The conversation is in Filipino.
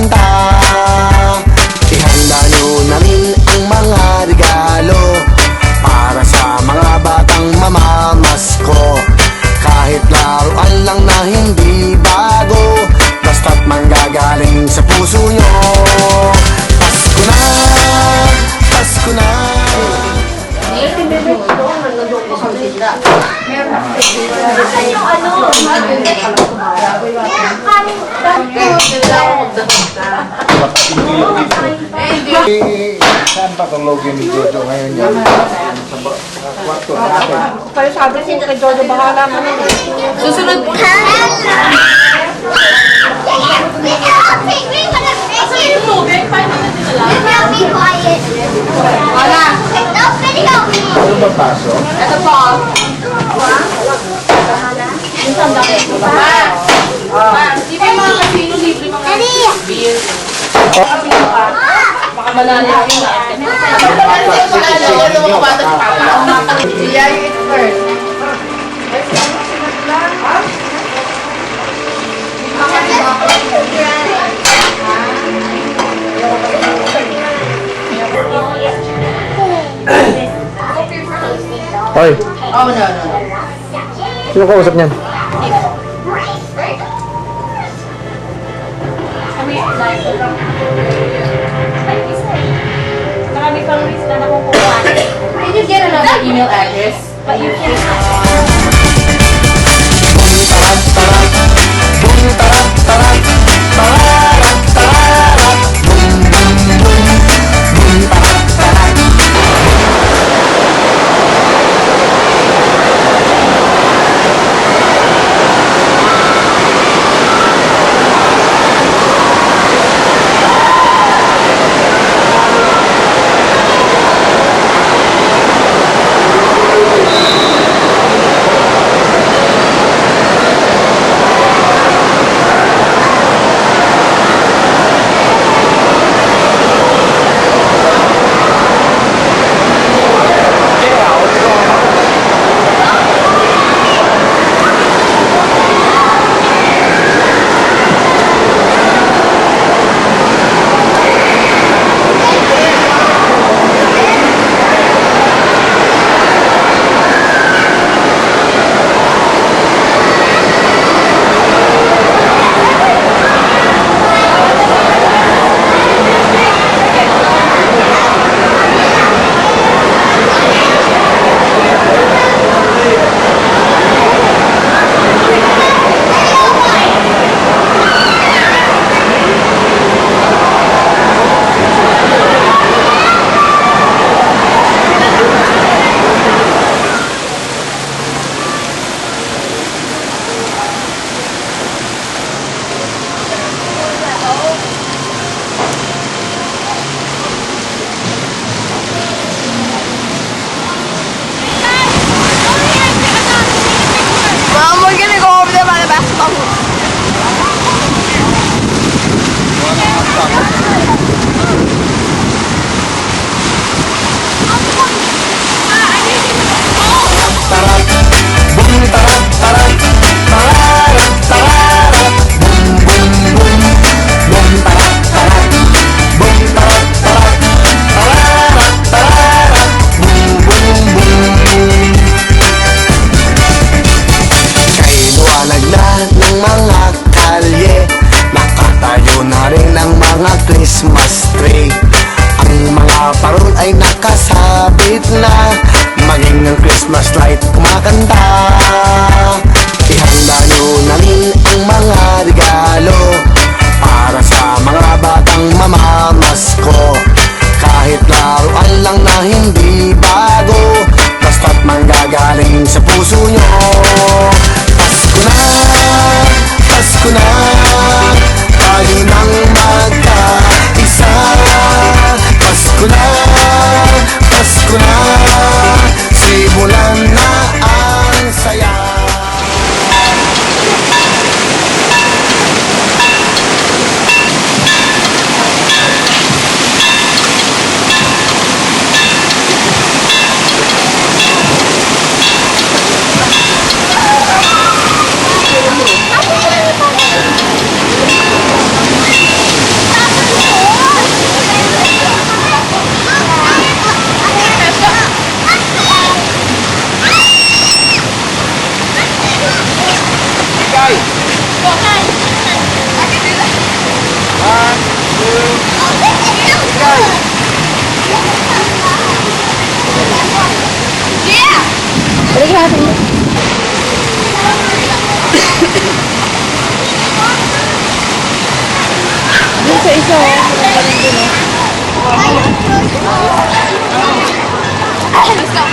kumakanta. Ihanda nyo na rin ang mga regalo para sa mga batang mamamasko. Kahit laruan lang na hindi bago, basta't manggagaling sa puso nyo. Pasko na, Pasko na. Saan pa itong login ni Jojo ngayon yan? Sa kwarto natin. Kaya sabi ko kay Jojo, bahala mo na. Susunod po. Wala. Ano ba paso? Ito po. Di ba yung mga kasino libre mga beer? Baka malala yung lahat. Siya yung it first. Hoy, Oh, no. sino kausap niyan? Marami pang list na nakukuha. Can you get another email address? But you can Mom, we're gonna go over there by the basketball hoop. Christmas tree. Ang mga parol ay nakasabit na, maging ang Christmas light kumakanta. Ihanda nyo na rin ang mga regalo para sa mga batang mamamasko. Kahit laruan lang na hindi bago, basta't manggagaling sa puso nyo. Pasko na, Pasko na, tayo nang magkaisa. Pasko na, Pasko na, simulan na. Balik natin. Yung sa isa, magaling din eh. Let's go.